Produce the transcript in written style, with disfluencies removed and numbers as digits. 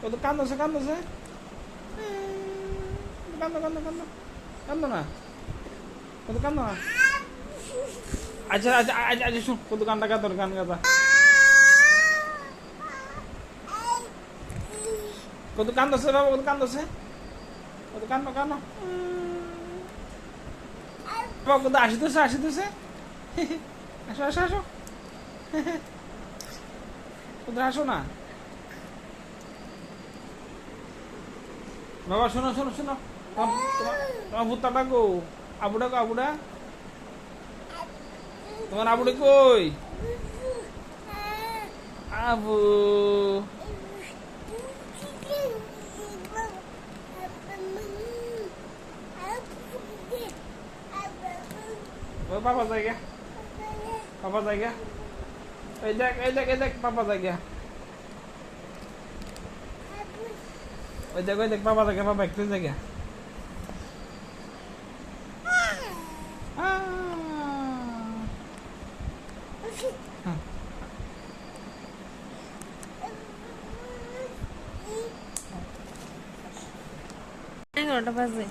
কত কান্দছে কান্দছে কান্দো কান্দো কান্দো কান্দো না কত কান্দো না আচ্ছা আচ্ছা আচ্ছা আচ্ছা শুন কত কান্দা কাঁদর গান গাদা কত কান্দছে বাবা কত কান্দছে কত কান্দো কান্দো বাবা কত আসিতেছে আসিতেছে আসো আসো আসো কত আসো না বাবা শোনো শোনো শোনো তোমার ভূতটা ডাকো আবু ডাকো আবুডা তোমার আবুডে কই আবু ওই পাপা জায়গা পাপা জায়গা এই দেখ এই দেখ এই দেখ পাপা জায়গা ওই দেখ পাপা জায়গা পাপা একটু জায়গা এগারোটা বাজে